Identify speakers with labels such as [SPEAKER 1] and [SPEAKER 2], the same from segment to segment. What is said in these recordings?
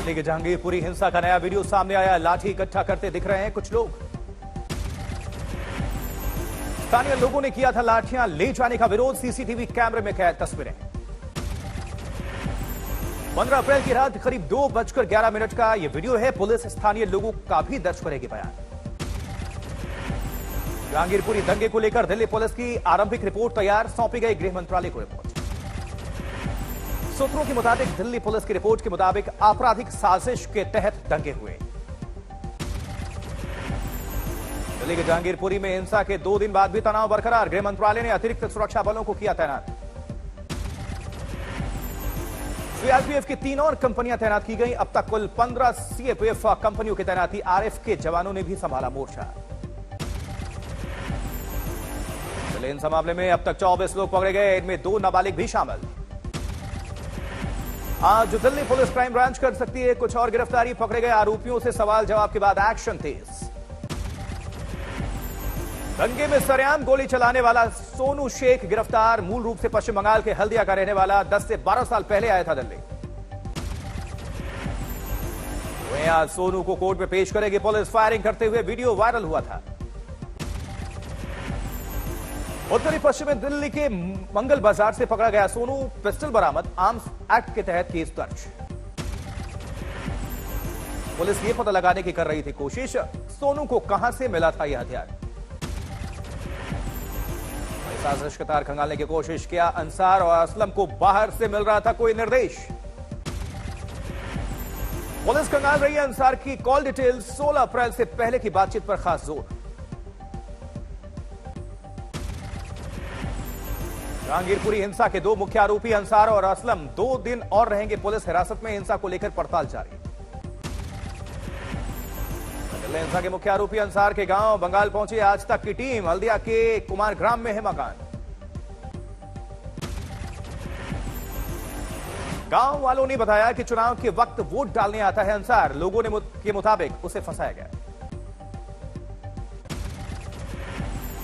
[SPEAKER 1] लेकिन जहांगीरपुरी हिंसा का नया वीडियो सामने आया। लाठी इकट्ठा करते दिख रहे हैं कुछ लोग। स्थानीय लोगों ने किया था लाठियां ले जाने का विरोध। सीसीटीवी कैमरे में कैद तस्वीरें। 15 अप्रैल की रात करीब 2:11 का यह वीडियो है। पुलिस स्थानीय लोगों का भी दर्ज करेगी बयान। जहांगीरपुरी दंगे को लेकर दिल्ली पुलिस की आरंभिक रिपोर्ट तैयार, सौंपी गई गृह मंत्रालय को रिपोर्ट। सूत्रों के मुताबिक दिल्ली पुलिस की रिपोर्ट के मुताबिक आपराधिक साजिश के तहत दंगे हुए। दिल्ली के जहांगीरपुरी में हिंसा के 2 दिन बाद भी तनाव बरकरार। गृह मंत्रालय ने अतिरिक्त सुरक्षा बलों को किया तैनात। सीआरपीएफ की 3 और कंपनियां तैनात की गई। अब तक कुल 15 सीएपीएफ कंपनियों की तैनाती। आरएफ के जवानों ने भी संभाला मोर्चा। हिंसा मामले में अब तक 24 लोग पकड़े गए, इनमें 2 नाबालिग भी शामिल। आज दिल्ली पुलिस क्राइम ब्रांच कर सकती है कुछ और गिरफ्तारी। पकड़े गए आरोपियों से सवाल जवाब के बाद एक्शन तेज। दंगे में सरेआम गोली चलाने वाला सोनू शेख गिरफ्तार। मूल रूप से पश्चिम बंगाल के हल्दिया का रहने वाला 10 से 12 साल पहले आया था दिल्ली। वहीं आज सोनू को कोर्ट में पेश करेगी पुलिस। फायरिंग करते हुए वीडियो वायरल हुआ था। उत्तरी पश्चिमी दिल्ली के मंगल बाजार से पकड़ा गया सोनू। पिस्टल बरामद। आर्म्स एक्ट के तहत केस दर्ज। पुलिस ये पता लगाने की कर रही थी कोशिश, सोनू को कहां से मिला था यह हथियार। साजिश के तार खंगालने की कोशिश किया। अंसार और असलम को बाहर से मिल रहा था कोई निर्देश। पुलिस खंगाल रही है अंसार की कॉल डिटेल। 16 अप्रैल से पहले की बातचीत पर खास जोर। जहांगीरपुरी हिंसा के 2 मुख्य आरोपी अंसार और असलम 2 दिन और रहेंगे पुलिस हिरासत में। हिंसा को लेकर पड़ताल जारी। दिल्ली हिंसा के मुख्य आरोपी अंसार के गांव बंगाल पहुंची आज तक की टीम। हल्दिया के कुमार ग्राम में है मकान। गांव वालों ने बताया कि चुनाव के वक्त वोट डालने आता है अंसार। लोगों ने के मुताबिक उसे फंसाया गया।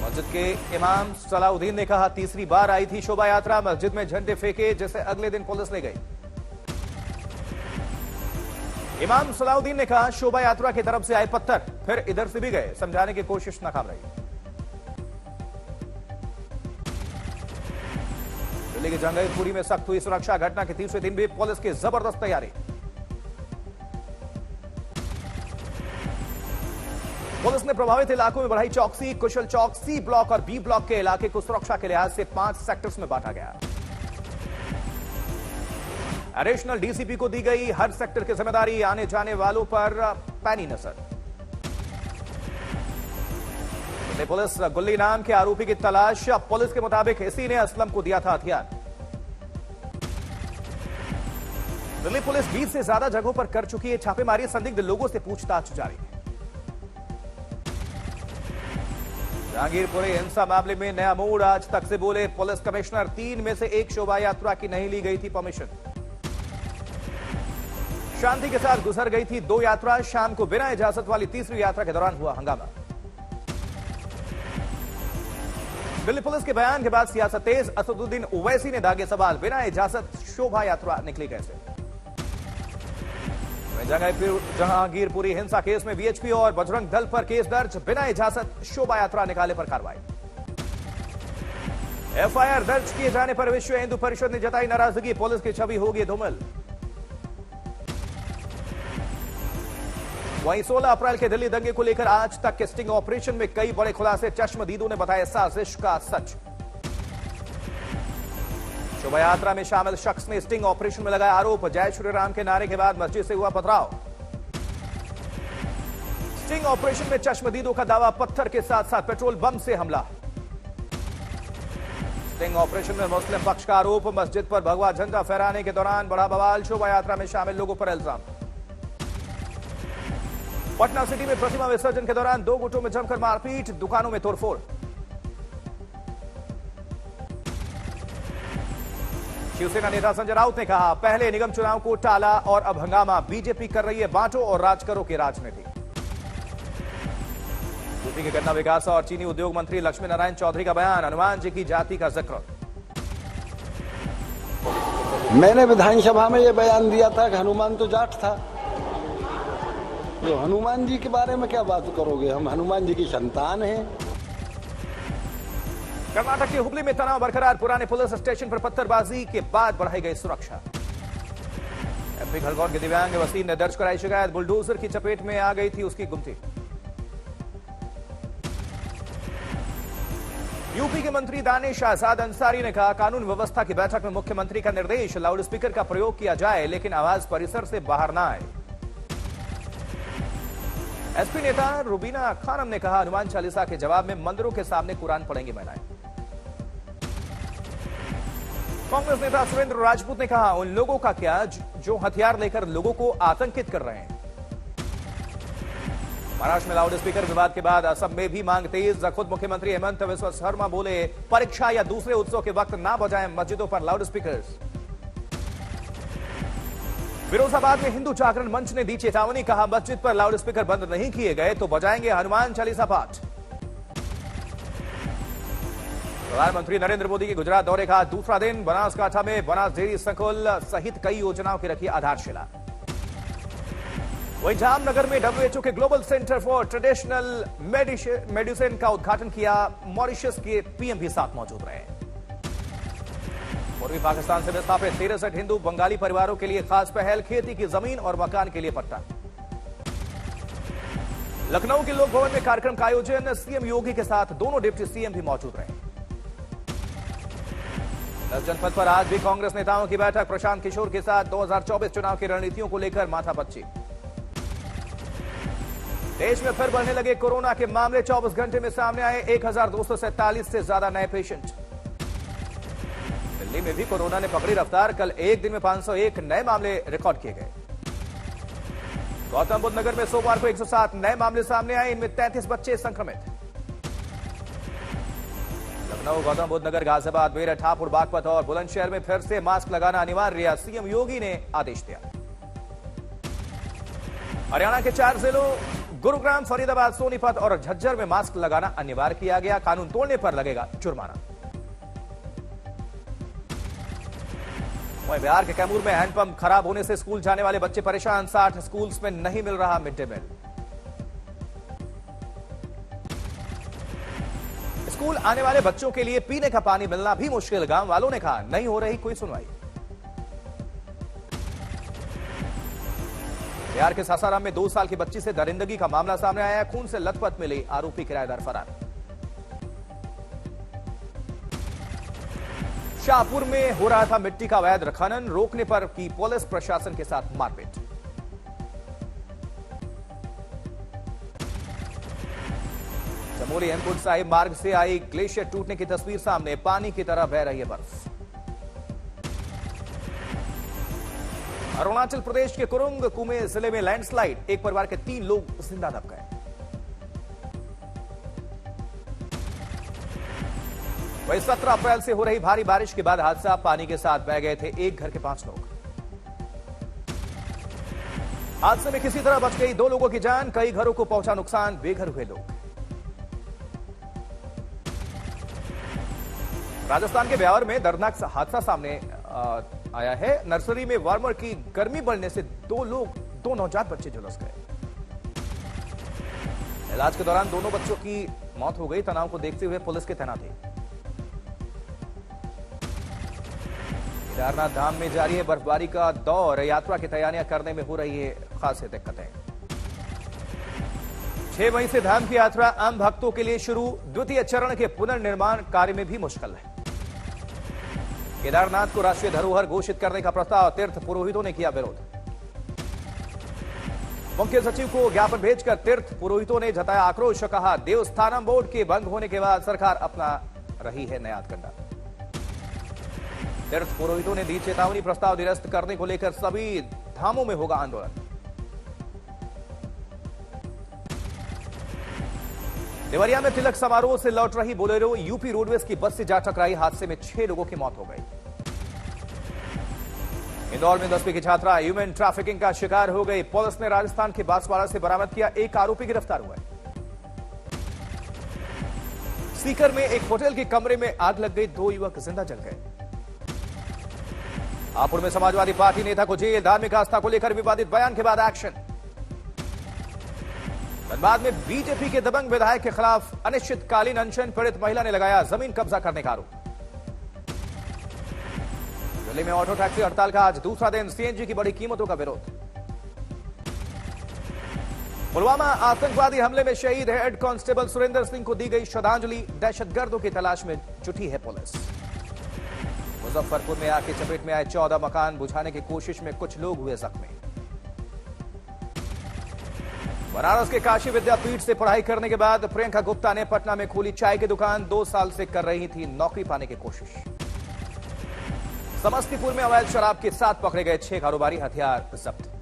[SPEAKER 1] मस्जिद के इमाम सलाउद्दीन ने कहा, तीसरी बार आई थी शोभा यात्रा। मस्जिद में झंडे फेंके जिसे अगले दिन पुलिस ले गई। इमाम सलाउद्दीन ने कहा, शोभा यात्रा की तरफ से आए पत्थर, फिर इधर से भी गए। समझाने की कोशिश नाकाम रही। दिल्ली के जहांगीरपुरी में सख्त हुई सुरक्षा। घटना के तीसरे दिन भी पुलिस की जबरदस्त तैयारी। पुलिस ने प्रभावित इलाकों में बढ़ाई चौकसी। कुशल चौक, सी ब्लॉक और बी ब्लॉक के इलाके को सुरक्षा के लिहाज से 5 सेक्टर्स में बांटा गया। एडिशनल डीसीपी को दी गई हर सेक्टर की जिम्मेदारी। आने जाने वालों पर पैनी नजर। पुलिस गुल्ली नाम के आरोपी की तलाश। पुलिस के मुताबिक इसी ने असलम को दिया था हथियार। दिल्ली पुलिस 20 से ज्यादा जगहों पर कर चुकी है छापेमारी। संदिग्ध लोगों से पूछताछ जारी है। जहांगीरपुरी हिंसा मामले में नया मोड़। आज तक से बोले पुलिस कमिश्नर। 3 में से 1 शोभा यात्रा की नहीं ली गई थी परमिशन। शांति के साथ गुजर गई थी 2 यात्रा। शाम को बिना इजाजत वाली तीसरी यात्रा के दौरान हुआ हंगामा। दिल्ली पुलिस के बयान के बाद सियासत तेज। असदुद्दीन ओवैसी ने दागे सवाल, बिना इजाजत शोभा यात्रा निकली कैसे। जहांगीरपुरी हिंसा केस में वीएचपी और बजरंग दल पर केस दर्ज। बिना इजाजत शोभा यात्रा निकाले पर कार्रवाई। एफआईआर दर्ज किए जाने पर विश्व हिंदू परिषद ने जताई नाराजगी। पुलिस की छवि होगी धूमिल। वहीं 16 अप्रैल के दिल्ली दंगे को लेकर आज तक के स्टिंग ऑपरेशन में कई बड़े खुलासे। चश्मदीदों ने बताया साजिश का सच। शोभा यात्रा में शामिल शख्स ने स्टिंग ऑपरेशन में लगाया आरोप। जय श्री राम के नारे के बाद मस्जिद से हुआ पथराव। स्टिंग ऑपरेशन में चश्मदीदों का दावा, पत्थर के साथ साथ पेट्रोल बम से हमला। स्टिंग ऑपरेशन में मुस्लिम पक्ष का आरोप। मस्जिद पर भगवा झंडा फहराने के दौरान बड़ा बवाल। शोभा यात्रा में शामिल लोगों पर इल्जाम। पटना सिटी में प्रतिमा विसर्जन के दौरान 2 गुटों में जमकर मारपीट। दुकानों में तोड़फोड़। शिवसेना नेता संजय राउत ने कहा, पहले निगम चुनाव को टाला और अब हंगामा। बीजेपी कर रही है बांटो और राज करो की राजनीति। यूपी के गन्ना विकास और चीनी उद्योग मंत्री लक्ष्मी नारायण चौधरी का बयान। हनुमान जी की जाति का जिक्र।
[SPEAKER 2] मैंने विधानसभा में यह बयान दिया था कि हनुमान तो जाट था, तो हनुमान जी के बारे में क्या बात करोगे, हम हनुमान जी की संतान हैं।
[SPEAKER 1] कर्नाटक के हुबली में तनाव बरकरार, पुराने पुलिस स्टेशन पर पत्थरबाजी के बाद बढ़ाई गई सुरक्षा। एमपी खरगोन के दिव्यांग वसीम ने दर्ज कराई शिकायत, बुलडोजर की चपेट में आ गई थी उसकी गुमती। यूपी के मंत्री दानिश आजाद अंसारी ने कहा, कानून व्यवस्था की बैठक में मुख्यमंत्री का निर्देश, लाउडस्पीकर का प्रयोग किया जाए लेकिन आवाज परिसर से बाहर ना आए। एसपी नेता रुबीना खानम ने कहा, हनुमान चालीसा के जवाब में मंदिरों के सामने कुरान पढ़ेंगी महिलाएं। कांग्रेस नेता सुरेंद्र राजपूत ने कहा, उन लोगों का क्या जो हथियार लेकर लोगों को आतंकित कर रहे हैं। महाराष्ट्र में लाउड स्पीकर विवाद के बाद असम में भी मांग तेज, खुद मुख्यमंत्री हेमंत बिस्वा शर्मा बोले, परीक्षा या दूसरे उत्सव के वक्त ना बजाएं मस्जिदों पर लाउड स्पीकर्स। फिरोजाबाद में हिंदू जागरण मंच ने दी चेतावनी, कहा मस्जिद पर लाउड स्पीकर बंद नहीं किए गए तो बजाएंगे हनुमान चालीसा पाठ। प्रधानमंत्री नरेंद्र मोदी के गुजरात दौरे का दूसरा दिन, बनासकांठा में बनास डेयरी संकुल सहित कई योजनाओं की रखी आधारशिला। वहीं जामनगर में डब्ल्यूएचओ के global centre for traditional medicine का उद्घाटन किया, मॉरिशस के पीएम भी साथ मौजूद रहे। पूर्वी पाकिस्तान से विस्थापित 63 हिंदू बंगाली परिवारों के लिए खास पहल, खेती की जमीन और मकान के लिए पट्टा। लखनऊ के लोक भवन में कार्यक्रम का आयोजन, सीएम योगी के साथ दोनों डिप्टी सीएम भी मौजूद रहे। 10 जनपद पर आज भी कांग्रेस नेताओं की बैठक, प्रशांत किशोर के साथ 2024 चुनाव की रणनीतियों को लेकर माथापच्ची। देश में फिर बढ़ने लगे कोरोना के मामले, 24 घंटे में सामने आए 1247 से ज्यादा नए पेशेंट। दिल्ली में भी कोरोना ने पकड़ी रफ्तार, कल एक दिन में 501 नए मामले रिकॉर्ड किए गए। गौतम बुद्ध नगर में सोमवार को 107 नए मामले सामने आए, इनमें 33 बच्चे संक्रमित। लखनऊ, गौतम बुद्ध नगर, गाजियाबाद, मेरठ, हापुड़, बागपत और बुलंदशहर में फिर से मास्क लगाना अनिवार्य, सीएम योगी ने आदेश दिया। हरियाणा के 4 जिलों गुरुग्राम, फरीदाबाद, सोनीपत और झज्जर में मास्क लगाना अनिवार्य किया गया, कानून तोड़ने पर लगेगा जुर्माना। वहीं बिहार के कैमूर में हैंडपंप खराब होने से स्कूल जाने वाले बच्चे परेशान, 60 स्कूल्स में नहीं मिल रहा मिड डे मील। स्कूल आने वाले बच्चों के लिए पीने का पानी मिलना भी मुश्किल, गांव वालों ने कहा नहीं हो रही कोई सुनवाई। बिहार के सासाराम में 2 साल की बच्ची से दरिंदगी का मामला सामने आया, खून से लथपथ मिली, आरोपी किराएदार फरार। शाहपुर में हो रहा था मिट्टी का अवैध खनन, रोकने पर की पुलिस प्रशासन के साथ मारपीट। चमोली हेमकुंड साहिब मार्ग से आई ग्लेशियर टूटने की तस्वीर सामने, पानी की तरह बह रही है बर्फ। अरुणाचल प्रदेश के कुरुंग कुमे जिले में लैंडस्लाइड, एक परिवार के 3 लोग जिंदा दब गए। वहीं 17 अप्रैल से हो रही भारी बारिश के बाद हादसा, पानी के साथ बह गए थे एक घर के 5 लोग। हादसे में किसी तरह बच गई 2 लोगों की जान, कई घरों को पहुंचा नुकसान, बेघर हुए लोग। राजस्थान के ब्यावर में दर्दनाक हादसा सामने आया है, नर्सरी में वार्मर की गर्मी बढ़ने से 2 नवजात बच्चे झुलस गए। इलाज के दौरान दोनों बच्चों की मौत हो गई, तनाव को देखते हुए पुलिस की तैनाती। केदारनाथ धाम में जारी है बर्फबारी का दौर, यात्रा की तैयारियां करने में हो रही है खासी दिक्कतें। 6 मई से धाम की यात्रा आम भक्तों के लिए शुरू, द्वितीय चरण के पुनर्निर्माण कार्य में भी मुश्किल है। केदारनाथ को राष्ट्रीय धरोहर घोषित करने का प्रस्ताव, तीर्थ पुरोहितों ने किया विरोध। मुख्य सचिव को ज्ञापन भेजकर तीर्थ पुरोहितों ने जताया आक्रोश, कहा देवस्थानम बोर्ड के भंग होने के बाद सरकार अपना रही है नया अटकंडा। तीर्थ पुरोहितों ने दी चेतावनी, प्रस्ताव निरस्त करने को लेकर सभी धामों में होगा आंदोलन। देवरिया में तिलक समारोह से लौट रही बोलेरो यूपी रोडवेज की बस से जा टकराई, हादसे में 6 लोगों की मौत हो गई। इंदौर में 10वीं की छात्रा ह्यूमन ट्रैफिकिंग का शिकार हो गई, पुलिस ने राजस्थान के बांसवाड़ा से बरामद किया, एक आरोपी गिरफ्तार हुआ है। सीकर में एक होटल के कमरे में आग लग गई, 2 युवक जिंदा जल गए। हापुड़ में समाजवादी पार्टी नेता को जेल, धार्मिक आस्था को लेकर विवादित बयान के बाद एक्शन। धनबाद में बीजेपी के दबंग विधायक के खिलाफ अनिश्चितकालीन अनशन, पीड़ित महिला ने लगाया जमीन कब्जा करने का आरोप। दिल्ली में ऑटो टैक्सी हड़ताल का आज दूसरा दिन, सीएनजी की बड़ी कीमतों का विरोध। पुलवामा आतंकवादी हमले में शहीद हेड कांस्टेबल सुरेंद्र सिंह को दी गई श्रद्धांजलि, दहशतगर्दों की तलाश में जुटी है पुलिस। मुजफ्फरपुर में आग की चपेट में आए 14 मकान, बुझाने की कोशिश में कुछ लोग हुए जख्मी। बनारस के काशी विद्यापीठ से पढ़ाई करने के बाद प्रियंका गुप्ता ने पटना में खोली चाय की दुकान, 2 साल से कर रही थी नौकरी पाने की कोशिश। समस्तीपुर में अवैध शराब के साथ पकड़े गए 6 कारोबारी, हथियार जब्त।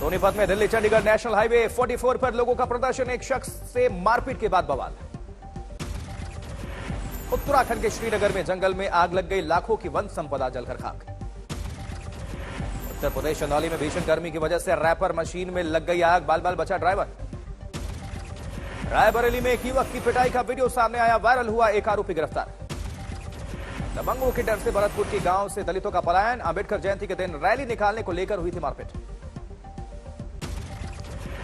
[SPEAKER 1] सोनीपत में दिल्ली चंडीगढ़ नेशनल हाईवे 44 पर लोगों का प्रदर्शन, एक शख्स से मारपीट के बाद बवाल। उत्तराखंड के श्रीनगर में जंगल में आग लग गई, लाखों की वन संपदा जलकर खाक। उत्तर प्रदेश चंदौली में भीषण गर्मी की वजह से रैपर मशीन में लग गई आग, बाल बाल बचा ड्राइवर। रायबरेली में एक युवक की पिटाई का वीडियो सामने आया, वायरल हुआ, एक आरोपी गिरफ्तार। दबंगों के डर से भरतपुर के गांव से दलितों का पलायन, अंबेडकर जयंती के दिन रैली निकालने को लेकर हुई थी मारपीट।